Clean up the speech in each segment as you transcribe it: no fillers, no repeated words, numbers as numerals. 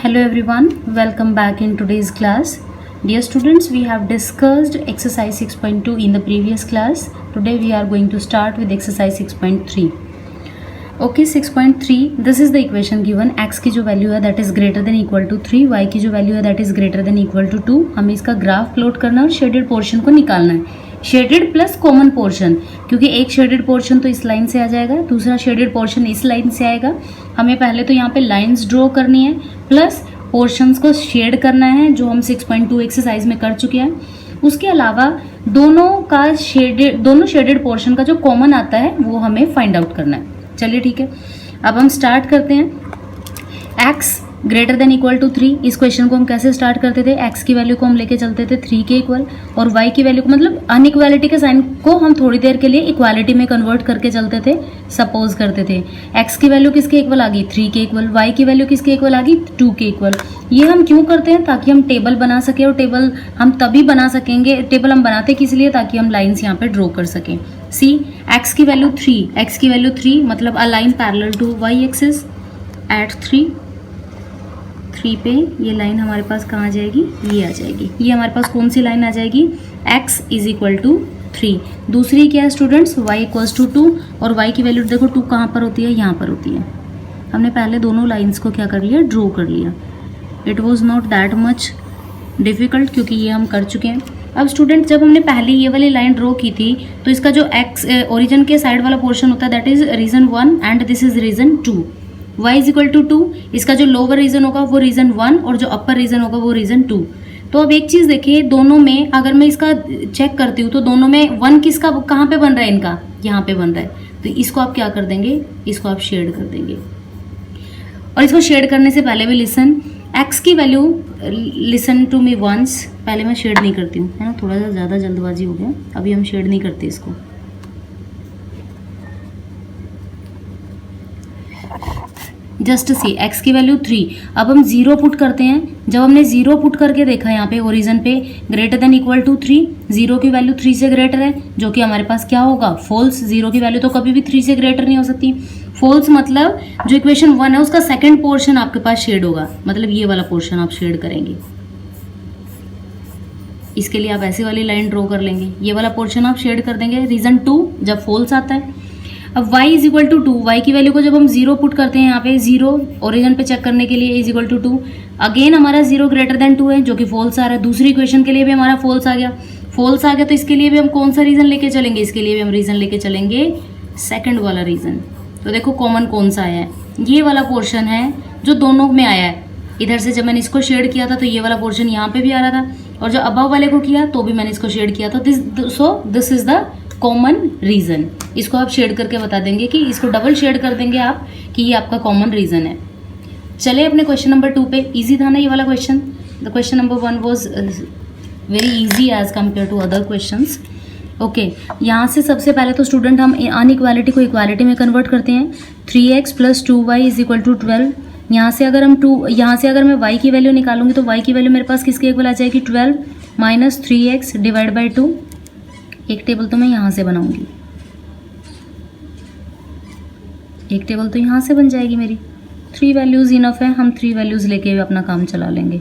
Hello everyone, welcome back in today's class. Dear students, we have discussed exercise 6.2 in the previous class. Today we are going to start with exercise 6.3. Okay, 6.3, this is the equation given. x की जो value है that is greater than equal to 3, y की जो value है that is greater than equal to 2. हमें इसका graph plot करना है और शेडेड पोर्शन को निकालना है. शेडेड प्लस कॉमन पोर्शन, क्योंकि एक शेडेड पोर्शन तो इस लाइन से आ जाएगा, दूसरा शेडेड पोर्शन इस लाइन से आएगा. हमें पहले तो यहाँ पे लाइंस ड्रॉ करनी है प्लस पोर्शंस को शेड करना है, जो हम 6.2 एक्सरसाइज में कर चुके हैं. उसके अलावा दोनों शेडेड पोर्शन का जो कॉमन आता है वो हमें फाइंड आउट करना है. चलिए ठीक है, अब हम स्टार्ट करते हैं. x greater than equal to 3, इस क्वेश्चन को हम कैसे स्टार्ट करते थे? x की वैल्यू को हम लेके चलते थे 3 के इक्वल, और y की वैल्यू को, मतलब अनइक्वालिटी के साइन को हम थोड़ी देर के लिए इक्वालिटी में कन्वर्ट करके चलते थे. सपोज करते थे x की वैल्यू किसके इक्वल आ गई? 3 के इक्वल. y की वैल्यू किसके इक्वल आ गई? 2 के इक्वल. ये हम क्यों करते हैं? ताकि हम टेबल बना सकें, और टेबल हम तभी बना सकेंगे, टेबल हम बनाते किस लिए? ताकि हम लाइन्स यहाँ पे ड्रॉ कर सकें. सी x की वैल्यू 3, मतलब a line parallel to y axis at 3 पे ये लाइन हमारे पास कहाँ आ जाएगी? ये आ जाएगी. ये हमारे पास कौन सी लाइन आ जाएगी? x is equal to 3. दूसरी क्या है स्टूडेंट्स? y इक्वल्स टू 2, और y की वैल्यू देखो 2 कहाँ पर होती है? यहाँ पर होती है. हमने पहले दोनों लाइन्स को क्या कर लिया? ड्रॉ कर लिया. It was not that much difficult, क्योंकि ये हम कर चुके हैं. अब स्टूडेंट, जब हमने पहले ये वाली लाइन ड्रॉ की थी तो इसका जो x ओरिजिन के साइड वाला पोर्शन होता है that is region 1 and this is region 2. y is equal to 2, इसका जो लोअर रीजन होगा वो रीजन 1 और जो अपर रीजन होगा वो रीजन 2. तो अब एक चीज़ देखिए, दोनों में अगर मैं इसका चेक करती हूँ तो दोनों में 1 किसका कहाँ पे बन रहा है? इनका यहाँ पे बन रहा है. तो इसको आप क्या कर देंगे? इसको आप शेड कर देंगे. और इसको शेड करने से पहले भी लिसन, x की value, listen to me once, पहले मैं शेड नहीं करती हूँ, है ना, थोड़ा सा ज़्यादा जल्दबाजी हो गया. अभी हम शेड नहीं करते इसको. जस्ट सी x की वैल्यू 3. अब हम 0 पुट करते हैं. जब हमने 0 पुट करके देखा यहाँ पे ओरिजिन पे ग्रेटर देन इक्वल टू 3, 0 की वैल्यू 3 से ग्रेटर है, जो कि हमारे पास क्या होगा? फॉल्स. 0 की वैल्यू तो कभी भी 3 से ग्रेटर नहीं हो सकती. फॉल्स मतलब जो इक्वेशन 1 है उसका सेकंड पोर्शन आपके पास शेड होगा, मतलब ये वाला पोर्शन आप शेड करेंगे. इसके लिए आप ऐसी वाली लाइन ड्रॉ कर लेंगे, ये वाला पोर्शन आप शेड कर देंगे. रीजन 2 जब फॉल्स आता है. अब y is equal to 2, y की वैल्यू को जब हम 0 पुट करते हैं यहाँ पे, 0 ओरिजिन पे चेक करने के लिए इज इक्वल टू 2. अगेन हमारा 0 ग्रेटर देन 2 है, जो कि फॉल्स आ रहा है. दूसरी इक्वेशन के लिए भी हमारा फॉल्स आ गया. तो इसके लिए भी हम कौन सा रीजन लेके चलेंगे? इसके लिए भी हम रीजन लेके चलेंगे सेकंड वाला रीजन. तो देखो कॉमन कौन सा आया है? ये वाला पोर्शन है जो दोनों में आया है. इधर से जब मैंने इसको शेड किया था तो ये वाला पोर्शन यहाँ पे भी आ रहा था, और जो अबव वाले को किया तो भी मैंने इसको शेड किया था. This is the common region. इसको आप शेड करके बता देंगे कि इसको डबल शेड कर देंगे आप कि ये आपका कॉमन रीजन है. चले अपने क्वेश्चन नंबर 2 पे. इजी था ना ये वाला question? The question number 1 was very easy as compare to other questions. Okay, यहाँ से सबसे पहले तो स्टूडेंट हम अनइक्वालिटी को इक्वालिटी में कन्वर्ट करते हैं. 3x plus 2y is equal to 12. यहाँ से अगर मैं y की वैल्यू निकालूंगी तो y की वैल्यू मेरे पास किसके इक्वल आ जाएगी? 12 माइनस 3x डिवाइड बाई 2. एक टेबल तो मैं यहाँ से बनाऊंगी, एक टेबल तो यहाँ से बन जाएगी मेरी. 3 वैल्यूज़ इनफ है, हम 3 वैल्यूज़ लेके अपना काम चला लेंगे.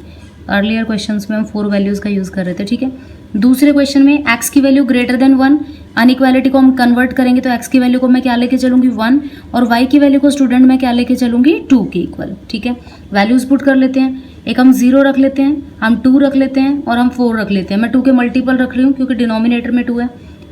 अर्लियर क्वेश्चंस में हम 4 वैल्यूज़ का यूज़ कर रहे थे. ठीक है, दूसरे क्वेश्चन में x की वैल्यू ग्रेटर देन 1, अनइक्वालिटी को हम कन्वर्ट करेंगे तो x की वैल्यू को मैं क्या लेके चलूँगी? 1, और y की वैल्यू को स्टूडेंट मैं क्या लेके चलूँगी? 2 के इक्वल. ठीक है, वैल्यूज़ पुट कर लेते हैं. एक हम 0 रख लेते हैं, हम 2 रख लेते हैं, और हम 4 रख लेते हैं. मैं 2 के मल्टीपल रख रही हूँ क्योंकि डिनोमिनेटर में 2 है.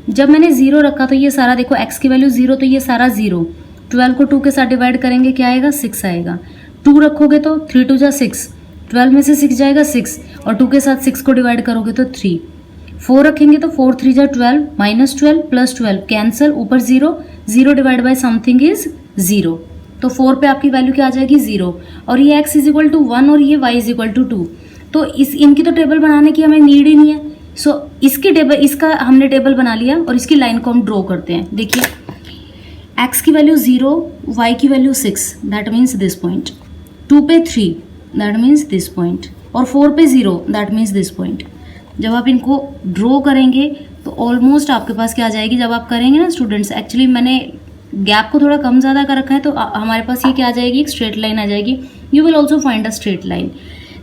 जब मैंने 0 रखा तो ये सारा देखो, x की वैल्यू 0 तो ये सारा 0. 12 को 2 के साथ डिवाइड करेंगे, क्या आएगा? 6 आएगा. 2 रखोगे तो 3 2 जा 6, 12 में से 6 जाएगा 6, और 2 के साथ 6 को डिवाइड करोगे तो 3. 4 रखेंगे तो 4 3 जा 12, माइनस 12 प्लस 12 कैंसल, ऊपर 0, 0 डिवाइड बाई समथिंग इज 0. तो 4 पे आपकी वैल्यू क्या आ जाएगी? 0. और ये x इज इक्वल टू 1 और ये y इज इक्वल टू 2. तो इनकी तो टेबल बनाने की हमें नीड ही नहीं है. सो इसका हमने टेबल बना लिया, और इसकी लाइन को हम ड्रॉ करते हैं. देखिए, x की वैल्यू 0, y की value 6, that means this point. 2 पे 3, दैट मीन्स दिस पॉइंट, और 4 पे 0, दैट मीन्स दिस पॉइंट. जब आप इनको ड्रॉ करेंगे तो ऑलमोस्ट आपके पास क्या आ जाएगी? जब आप करेंगे ना स्टूडेंट्स, एक्चुअली मैंने गैप को थोड़ा कम ज़्यादा कर रखा है, तो हमारे पास ये क्या आ जाएगी, एक स्ट्रेट लाइन आ जाएगी। You will also find a straight line.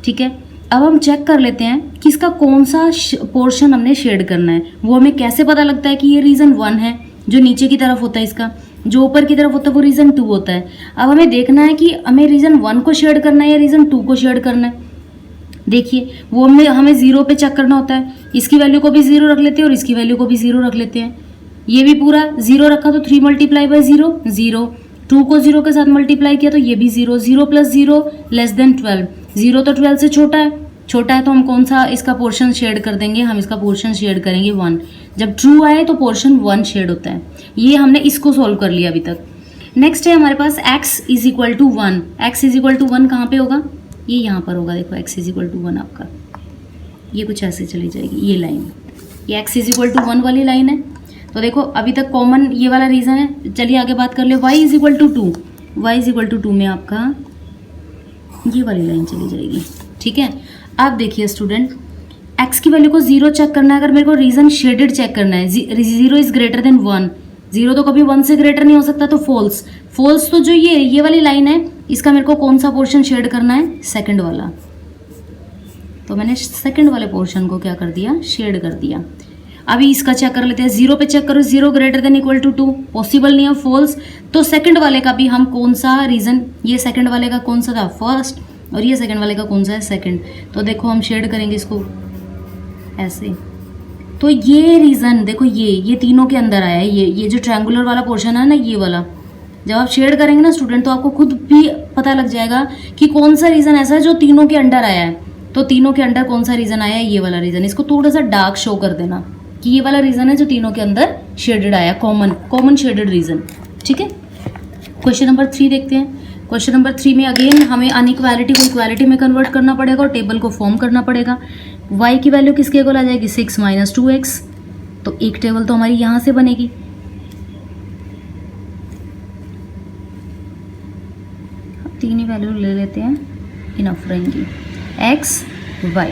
ठीक है, अब हम चेक कर लेते हैं कि इसका कौन सा पोर्शन हमने शेड करना है। वो हमें कैसे पता लगता है कि ये रीजन 1 है, जो नीचे की तरफ होता है, इसका जो ऊपर की तरफ होता है वो रीजन 2 होता है। अब हमें देखना है कि हमें रीजन 1 को शेड करना है या रीजन 2 को शेड करना है। देखिए, वो हमें 0 पे चेक करना होता है। इसकी वैल्यू को भी 0 रख लेते हैं और इसकी वैल्यू को भी 0 रख लेते हैं। ये भी पूरा 0 रखा तो 3 मल्टीप्लाई बाई 0 0, 2 को 0 के साथ मल्टीप्लाई किया तो ये भी 0, 0 प्लस 0 लेस देन 12, 0 तो 12 से छोटा है तो हम कौन सा इसका पोर्शन शेड कर देंगे, हम इसका पोर्शन शेड करेंगे 1। जब ट्रू आए तो पोर्शन 1 शेड होता है। ये हमने इसको सॉल्व कर लिया अभी तक। नेक्स्ट है हमारे पास x is equal to 1। x is equal to 1 कहाँ पे होगा, ये यहाँ पर होगा। देखो x इज इक्वल टू 1 आपका ये कुछ ऐसे चली जाएगी ये लाइन, ये x इज इक्वल टू 1 वाली लाइन है। तो देखो अभी तक कॉमन ये वाला रीजन है। चलिए आगे बात कर ले। y is equal to 2, y is equal to 2 में आपका ये वाली लाइन चली जाएगी। ठीक है, अब देखिए स्टूडेंट, x की वैल्यू को 0 चेक करना है। अगर मेरे को रीजन शेडेड चेक करना है, 0 इज ग्रेटर देन 1, 0 तो कभी 1 से ग्रेटर नहीं हो सकता, तो फॉल्स। फॉल्स तो जो ये वाली लाइन है, इसका मेरे को कौन सा पोर्शन शेड करना है, सेकंड वाला। तो मैंने सेकंड वाले पोर्शन को क्या कर दिया, शेड कर दिया। अभी इसका चेक कर लेते हैं। 0 पे चेक करो, 0 greater than equal to 2, possible नहीं है, फॉल्स। तो सेकंड वाले का भी हम कौन सा रीजन, ये सेकंड वाले का कौन सा था, फर्स्ट, और ये सेकंड वाले का कौन सा है, सेकंड। तो देखो हम शेड करेंगे इसको ऐसे। तो ये रीजन देखो, ये तीनों के अंदर आया है। ये जो ट्रायंगुलर वाला पोर्शन है ना, ये वाला, जब आप शेड करेंगे ना स्टूडेंट, तो आपको खुद भी पता लग जाएगा कि कौन सा रीजन ऐसा है जो तीनों के अंडर आया है। तो तीनों के अंडर कौन सा रीजन आया है, ये वाला रीजन। इसको थोड़ा सा डार्क शो कर देना कि ये वाला रीजन है जो तीनों के अंदर शेडेड आया, कॉमन शेडेड रीजन। ठीक है, क्वेश्चन नंबर 3 देखते हैं। क्वेश्चन नंबर 3 में अगेन हमें अनइक्वालिटी को इक्वालिटी में कन्वर्ट करना पड़ेगा और टेबल को फॉर्म करना पड़ेगा। y की वैल्यू किसके इक्वल आ जाएगी, 6 माइनस 2x। तो एक टेबल तो हमारी यहाँ से बनेगी। तीन ही वैल्यू ले लेते हैं, इनफ रहेंगी, x y।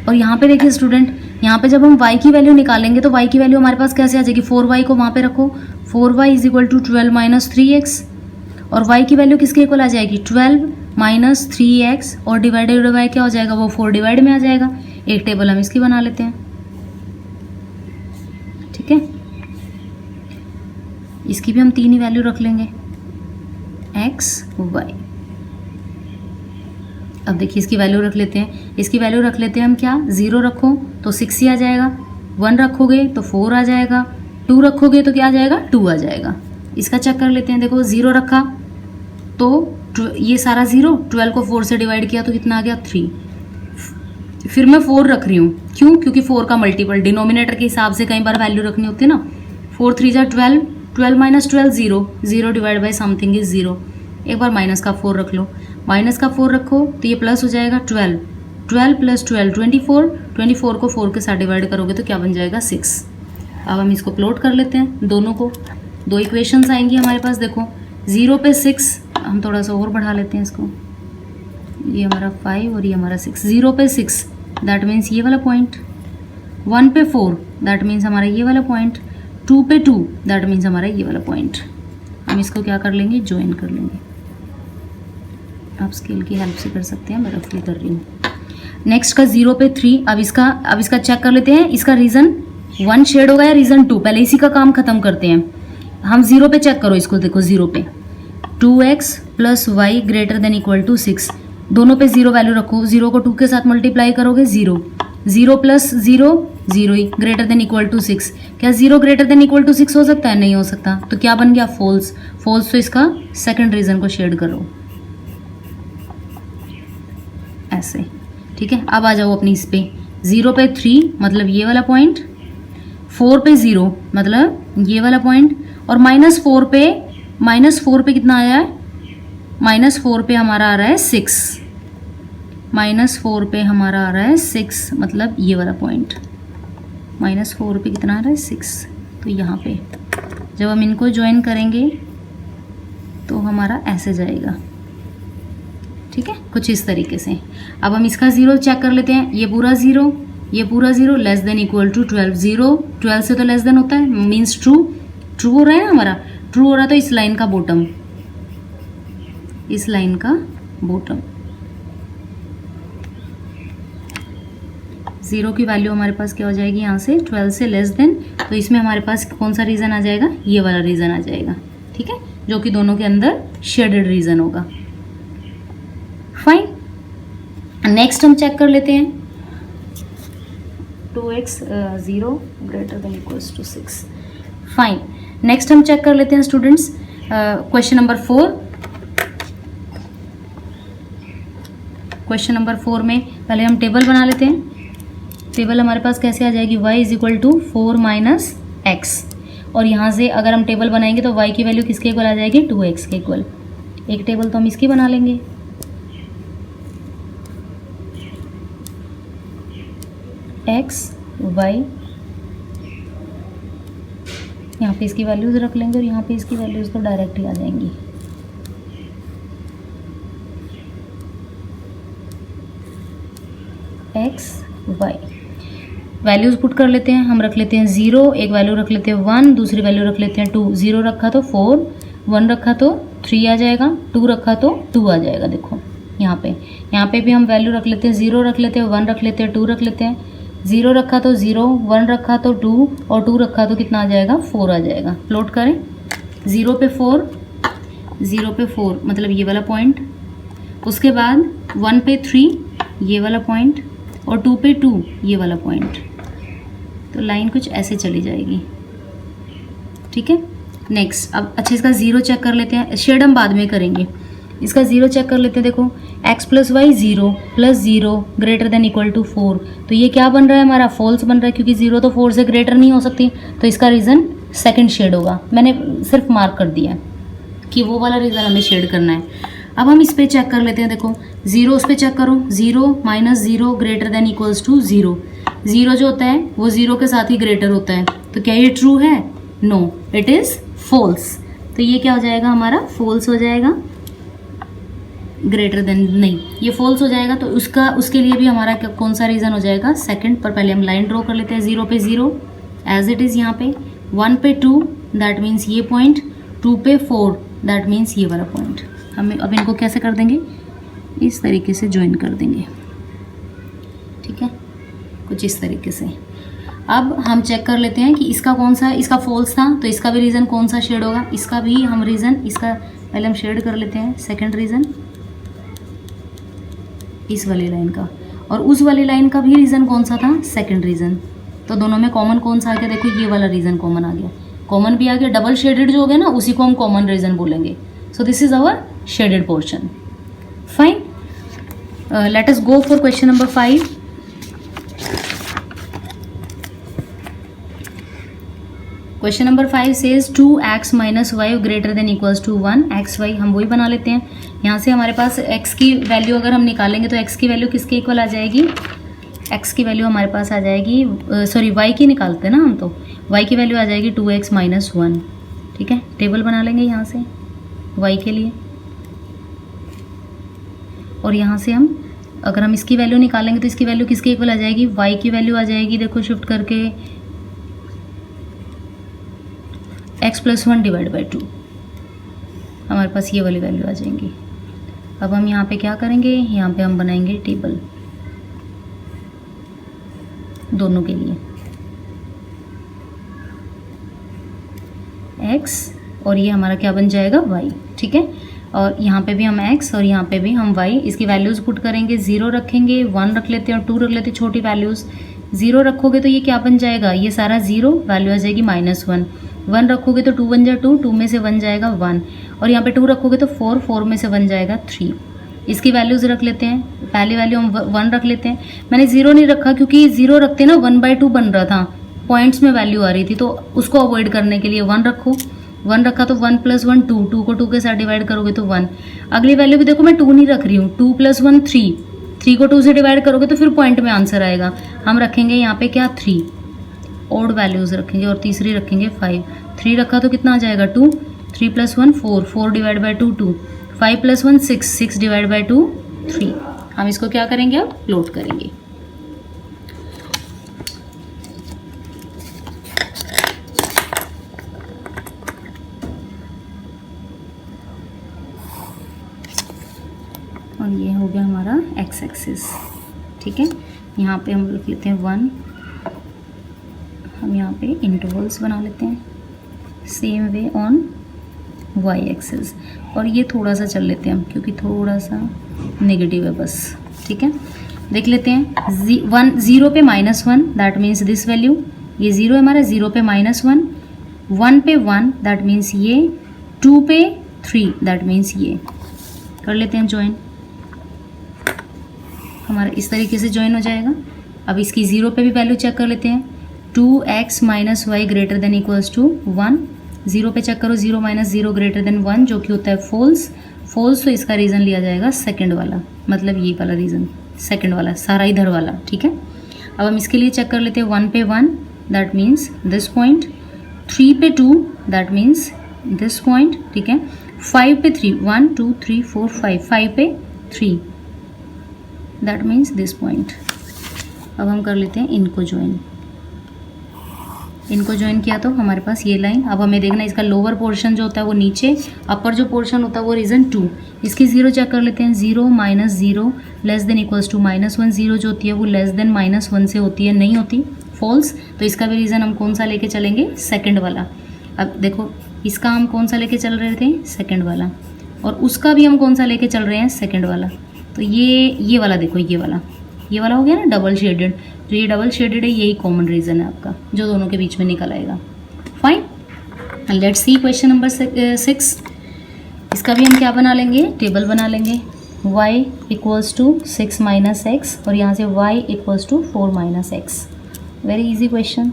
और यहाँ पे देखिए स्टूडेंट, यहाँ पे जब हम y की वैल्यू निकालेंगे तो y की वैल्यू हमारे पास कैसे आ जाएगी, 4y को वहाँ पे रखो, 4y is equal to 12 minus 3x। और y की वैल्यू किसके इक्वल आ जाएगी, 12 माइनस 3x, और डिवाइडेड बाय क्या हो जाएगा, वो 4 डिवाइड में आ जाएगा। एक टेबल हम इसकी बना लेते हैं। ठीक है, इसकी भी हम तीन ही वैल्यू रख लेंगे, x y। अब देखिए इसकी वैल्यू रख लेते हैं, इसकी वैल्यू रख लेते हैं हम क्या, 0 रखो तो 6 ही आ जाएगा, 1 रखोगे तो 4 आ जाएगा, 2 रखोगे तो क्या आ जाएगा, 2 आ जाएगा। इसका चेक कर लेते हैं। देखो 0 रखा तो ये सारा 0, 12 को 4 से डिवाइड किया तो कितना आ गया, 3। फिर मैं 4 रख रही हूँ, क्यों, क्योंकि 4 का मल्टीपल डिनोमिनेटर के हिसाब से कई बार वैल्यू रखनी होती है ना। 4 3 जा 12, 12 minus 12 0, 0 divide by something is 0। एक बार माइनस का 4 रख लो, माइनस का 4 रखो तो ये प्लस हो जाएगा 12, 12 प्लस 12 24, 24 को 4 के साथ डिवाइड करोगे तो क्या बन जाएगा, 6। अब हम इसको प्लॉट कर लेते हैं, दोनों को, 2 इक्वेशंस आएंगी हमारे पास। देखो 0 पे 6, हम थोड़ा सा और बढ़ा लेते हैं इसको, ये हमारा 5 और ये हमारा 6। 0 पे 6 दैट मीन्स ये वाला पॉइंट, 1 पे 4 दैट मीन्स हमारा ये वाला पॉइंट, 2 पे 2 दैट मीन्स हमारा ये वाला पॉइंट। हम इसको क्या कर लेंगे, ज्वाइन कर लेंगे। आप स्केल की हेल्प से कर सकते हैं, मैं रफली कर रही हूँ। नेक्स्ट का 0 पे 3, अब इसका चेक कर लेते हैं, इसका रीजन 1 शेड होगा या रीजन 2। पहले इसी का काम खत्म करते हैं। हम 0 पे चेक करो इसको, देखो 0 पे 2x plus y greater than equal to 6, दोनों पे 0 वैल्यू रखो, 0 को 2 के साथ मल्टीप्लाई करोगे 0, 0 प्लस 0 0 ही, ग्रेटर देन इक्वल टू 6। क्या 0 ग्रेटर देन इक्वल टू 6 हो सकता है, नहीं हो सकता। तो क्या बन गया, फॉल्स। फॉल्स तो इसका सेकंड रीजन को शेड करो ऐसे। ठीक है, अब आ जाओ अपनी इस पे, 0 पे 3 मतलब ये वाला पॉइंट, 4 पे 0 मतलब ये वाला पॉइंट, और -4 पे कितना आया है, -4 पे हमारा आ रहा है 6, -4 पे हमारा आ रहा है 6 मतलब ये वाला पॉइंट, -4 पे कितना आ रहा है 6। तो यहाँ पे जब हम इनको ज्वाइन करेंगे तो हमारा ऐसे जाएगा। ठीक है, कुछ इस तरीके से। अब हम इसका 0 चेक कर लेते हैं, ये पूरा 0, ये पूरा 0, लेस देन इक्वल टू 12, 0 12 से तो लेस देन होता है, मीन्स ट्रू हो रहा है ना हमारा। ट्रू हो रहा तो इस लाइन का बॉटम, इस लाइन का बॉटम। 0 की वैल्यू हमारे पास क्या हो जाएगी यहाँ से 12 से लेस देन, तो इसमें हमारे पास कौन सा रीजन आ जाएगा, ये वाला रीजन आ जाएगा, ठीक है, जो कि दोनों के अंदर शेडेड रीजन होगा। फाइन, नेक्स्ट हम चेक कर लेते हैं 2x 0 greater than equals to 6। Fine, next हम चेक कर लेते हैं students question number 4। Question number 4 में पहले हम टेबल बना लेते हैं। टेबल हमारे पास कैसे आ जाएगी, y is equal to 4 minus x, और यहाँ से अगर हम टेबल बनाएंगे तो y की वैल्यू किसके इक्वल आ जाएगी, 2x के इक्वल। एक टेबल तो हम इसकी बना लेंगे, x y, यहाँ पे इसकी वैल्यूज रख लेंगे और यहाँ पे इसकी वैल्यूज तो डायरेक्ट ही आ जाएंगी। x y वैल्यूज पुट कर लेते हैं, हम रख लेते हैं 0, एक वैल्यू रख लेते हैं 1, दूसरी वैल्यू रख लेते हैं 2। 0 रखा तो 4, 1 रखा तो 3 आ जाएगा, 2 रखा तो 2 आ जाएगा। देखो यहाँ पे भी हम वैल्यू रख लेते हैं, 0 रख लेते हैं, 1 रख लेते हैं, 2 रख लेते हैं। 0 रखा तो 0, 1 रखा तो 2 और 2 रखा तो कितना आ जाएगा, 4 आ जाएगा। प्लॉट करें, 0 पे 4, 0 पे 4 मतलब ये वाला पॉइंट, उसके बाद 1 पे 3 ये वाला पॉइंट और 2 पे 2 ये वाला पॉइंट। तो लाइन कुछ ऐसे चली जाएगी, ठीक है। नेक्स्ट अब अच्छा इसका 0 चेक कर लेते हैं, शेड हम बाद में करेंगे। इसका 0 चेक कर लेते हैं। देखो x plus y 0 plus 0 greater than equal to 4, तो ये क्या बन रहा है हमारा, फॉल्स बन रहा है, क्योंकि 0 तो 4 से ग्रेटर नहीं हो सकती, तो इसका रीज़न सेकंड शेड होगा। मैंने सिर्फ मार्क कर दिया कि वो वाला रीज़न हमें शेड करना है। अब हम इस पे चेक कर लेते हैं। देखो 0 उस पर चेक करो, 0 minus 0 greater than equals to 0। 0 जो होता है वो 0 के साथ ही ग्रेटर होता है, तो क्या ये ट्रू है, नो इट इज़ फॉल्स। तो ये क्या हो जाएगा हमारा, फॉल्स हो जाएगा, ग्रेटर देन नहीं, ये फॉल्स हो जाएगा। तो उसके लिए भी हमारा कौन सा रीज़न हो जाएगा, सेकंड। पर पहले हम लाइन ड्रॉ कर लेते हैं। 0 पे 0 एज इट इज़ यहाँ पे, 1 पे 2 दैट मीन्स ये पॉइंट, 2 पे 4 दैट मीन्स ये वाला पॉइंट। हम अब इनको कैसे कर देंगे, इस तरीके से ज्वाइन कर देंगे, ठीक है, कुछ इस तरीके से। अब हम चेक कर लेते हैं कि इसका कौन सा, इसका फॉल्स था तो इसका भी रीज़न कौन सा शेड होगा। इसका भी हम रीज़न, इसका पहले हम शेड कर लेते हैं सेकंड रीज़न, इस वाली लाइन का, और उस वाली लाइन का भी रीज़न कौन सा था, सेकंड रीज़न। तो दोनों में कॉमन कौन सा आ गया, देखो ये वाला रीज़न कॉमन आ गया, कॉमन भी आ गया। डबल शेडेड जो हो गया ना, उसी को हम कॉमन रीज़न बोलेंगे। So this is our shaded portion. Fine, let us go for question number 5। Question number 5 says 2x minus y greater than equals to 1। X y हम वही बना लेते हैं। यहाँ से हमारे पास x की वैल्यू अगर हम निकालेंगे तो x की वैल्यू किसके इक्वल आ जाएगी, x की वैल्यू हमारे पास आ जाएगी, सॉरी y की निकालते हैं ना हम, तो y की वैल्यू आ जाएगी 2x माइनस 1, ठीक है। टेबल बना लेंगे यहाँ से y के लिए, और यहाँ से हम अगर हम इसकी वैल्यू निकालेंगे तो इसकी वैल्यू किसके इक्वल आ जाएगी, y की वैल्यू आ जाएगी, देखो शिफ्ट करके x प्लस 1 डिवाइड बाई 2, हमारे पास ये वाली वैल्यू आ जाएंगी। अब हम यहाँ पे क्या करेंगे, यहाँ पे हम बनाएंगे टेबल दोनों के लिए, x और ये हमारा क्या बन जाएगा y, ठीक है। और यहाँ पे भी हम x और यहाँ पे भी हम y, इसकी वैल्यूज़ पुट करेंगे। 0 रखेंगे, 1 रख लेते हैं और 2 रख लेते हैं, छोटी वैल्यूज़। 0 रखोगे तो ये क्या बन जाएगा, ये सारा 0, वैल्यू आ जाएगी -1। 1 रखोगे तो 2 बन जाए 2, 2 में से 1 जाएगा 1, और यहाँ पे 2 रखोगे तो 4, 4 में से 1 जाएगा 3। इसकी वैल्यूज़ रख लेते हैं। पहली वैल्यू हम 1 रख लेते हैं। मैंने 0 नहीं रखा क्योंकि 0 रखते ना 1/2 बन रहा था, पॉइंट्स में वैल्यू आ रही थी, तो उसको अवॉइड करने के लिए 1 रखो। 1 रखा तो 1 प्लस 1 2, 2 को 2 के साथ डिवाइड करोगे तो 1। अगली वैल्यू भी देखो मैं 2 नहीं रख रही हूँ, 2 प्लस 1 3, 3 को 2 से डिवाइड करोगे तो फिर पॉइंट में आंसर आएगा। हम रखेंगे यहाँ पे क्या 3, ओड वैल्यूज़ रखेंगे, और तीसरी रखेंगे 5। 3 रखा तो कितना आ जाएगा 2, 3 plus 1 4, 4 divide by 2 2, 5 plus 1 6, 6 divide by 2 3। हम इसको क्या करेंगे, अब प्लॉट करेंगे। और ये हो गया हमारा एक्स एक्सिस। ठीक है, यहाँ पे हम लिख लेते हैं 1, हम यहाँ पे इंटरवल्स बना लेते हैं, same way on y axis, और ये थोड़ा सा चल लेते हैं हम क्योंकि थोड़ा सा नेगेटिव है बस। ठीक है, देख लेते हैं 0 पे -1 दैट मीन्स दिस वैल्यू, ये 0 है हमारा, 0 पे -1, 1 पे 1 दैट मीन्स ये, 2 पे 3 दैट मीन्स ये। कर लेते हैं ज्वाइन, हमारा इस तरीके से ज्वाइन हो जाएगा। अब इसकी 0 पे भी वैल्यू चेक कर लेते हैं, 2x - y greater than equals to 1। 0 पे चेक करो, 0 - 0 ग्रेटर देन 1 जो कि होता है फॉल्स। फॉल्स तो इसका रीज़न लिया जाएगा सेकंड वाला, मतलब ये वाला रीज़न, सेकंड वाला सारा इधर वाला। ठीक है, अब हम इसके लिए चेक कर लेते हैं, 1 पे 1 दैट मीन्स दिस पॉइंट, 3 पे 2 दैट मीन्स दिस पॉइंट। ठीक है, 5 पे 3, 1 2 3 4 5, 5 पे 3 दैट मीन्स दिस पॉइंट। अब हम कर लेते हैं इनको ज्वाइन, इनको ज्वाइन किया तो हमारे पास ये लाइन। अब हमें देखना इसका लोअर पोर्शन जो होता है वो नीचे, अपर जो पोर्शन होता है वो रीज़न 2। इसकी 0 चेक कर लेते हैं, 0 - 0 लेस देन इक्वल्स टू -1। 0 जो होती है वो लेस देन -1 से होती है, नहीं होती, फॉल्स। तो इसका भी रीज़न हम कौन सा लेके चलेंगे, सेकंड वाला। अब देखो इसका हम कौन सा लेके चल रहे थे, सेकंड वाला, और उसका भी हम कौन सा लेके चल रहे हैं, सेकंड वाला। तो ये वाला देखो, ये वाला हो गया ना डबल शेडेड, जो ये डबल शेडेड है यही कॉमन रीज़न है आपका जो दोनों के बीच में निकल आएगा। Fine, let's see question number 6। इसका भी हम क्या बना लेंगे, टेबल बना लेंगे, y इक्वल्स टू 6 - x और यहाँ से y equals to 4 - x। Very easy question.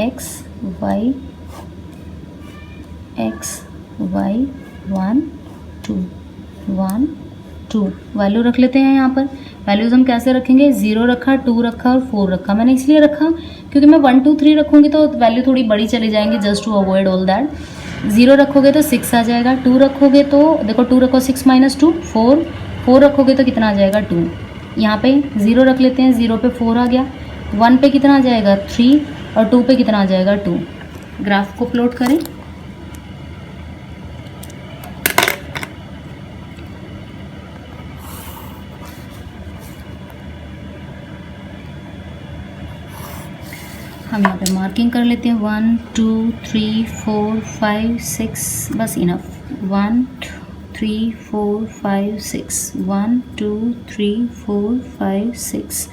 x y 1 2 1 2 value रख लेते हैं। यहाँ पर वैल्यूज़ हम कैसे रखेंगे, 0 रखा, 2 रखा और 4 रखा। मैंने इसलिए रखा क्योंकि मैं 1 2 3 रखूँगी तो वैल्यू थोड़ी बड़ी चली जाएंगी, just to avoid all that. 0 रखोगे तो 6 आ जाएगा, 2 रखोगे तो देखो 2 रखो 6 - 2 4, 4 रखोगे तो कितना आ जाएगा 2। यहाँ पे 0 रख लेते हैं, 0 पे 4 आ गया, 1 पे कितना आ जाएगा 3 और 2 पे कितना आ जाएगा 2। ग्राफ को प्लॉट करें, हम यहाँ पे मार्किंग कर लेते हैं, 1 2 3 4 5 6 बस इनफ, 1 3 4 5 6 1 2 3 4 5 6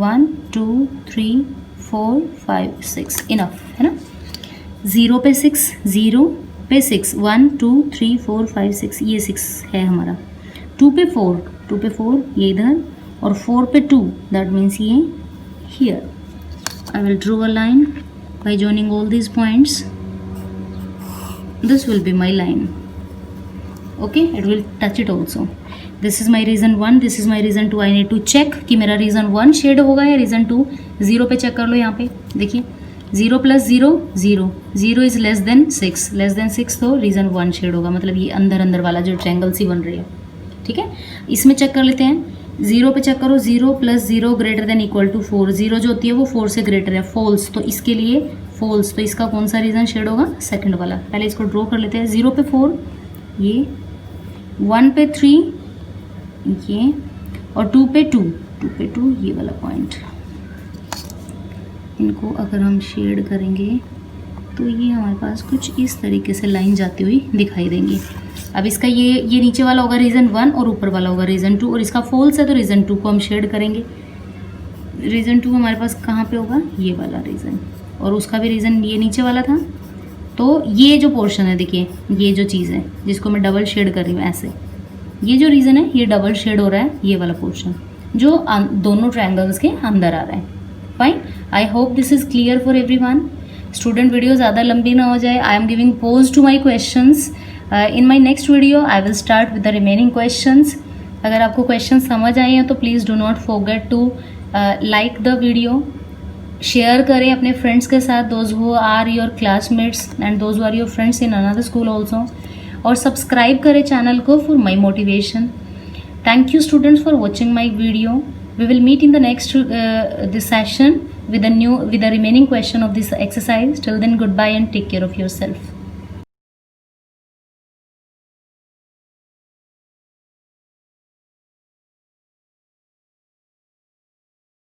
1 2 3 4 5 6 इनफ है ना। 0 पे 6, 0 पे 6, 1 2 3 4 5 6, ये 6 है हमारा। 2 पे 4, 2 पे 4 ये इधर, और 4 पे 2 दैट मीन्स ये here. I will draw a line by joining all these points. This will be my line. Okay, it will touch it also. This is my reason 1, this is my reason 2. I need to check कि मेरा reason 1 shade होगा या reason 2। 0 पे check कर लो, यहाँ पे देखिए 0 + 0 0, 0 is less than 6 तो reason 1 शेड होगा, मतलब ये अंदर वाला जो ट्रायंगल सी बन रही है। ठीक है, इसमें चेक कर लेते हैं, 0 पे चेक करो, 0 + 0 ग्रेटर देन इक्वल टू 4, 0 जो होती है वो 4 से ग्रेटर है, फॉल्स। तो इसके लिए फॉल्स, तो इसका कौन सा रीज़न शेड होगा, सेकंड वाला। पहले इसको ड्रॉ कर लेते हैं, 0 पे 4 ये, 1 पे 3 ये, और 2 पे 2 ये वाला पॉइंट। इनको अगर हम शेड करेंगे तो ये हमारे पास कुछ इस तरीके से लाइन जाती हुई दिखाई देंगी। अब इसका ये नीचे वाला होगा रीज़न 1 और ऊपर वाला होगा रीज़न 2, और इसका फॉल्स है तो रीज़न 2 को हम शेड करेंगे। रीज़न 2 हमारे पास कहाँ पे होगा, ये वाला रीज़न, और उसका भी रीज़न ये नीचे वाला था। तो ये जो पोर्शन है देखिए, ये जो चीज़ है जिसको मैं डबल शेड कर रही हूँ ऐसे, ये जो रीज़न है ये डबल शेड हो रहा है, ये वाला पोर्शन जो दोनों ट्रायंगल्स के अंदर आ रहा है। Fine, I hope this is clear for everyone. Student video ज़्यादा लंबी ना हो जाए, I am giving pause to my questions. In my next video I will start with the remaining questions. अगर आपको क्वेश्चन समझ आए हैं तो please do not forget to like the video, share करें अपने फ्रेंड्स के साथ, those who are your classmates and those who are your friends in another school also, और सब्सक्राइब करें चैनल को for my motivation. Thank you students for watching my video. We will meet in the next this session with the remaining question of this exercise. Till then, goodbye and take care of yourself.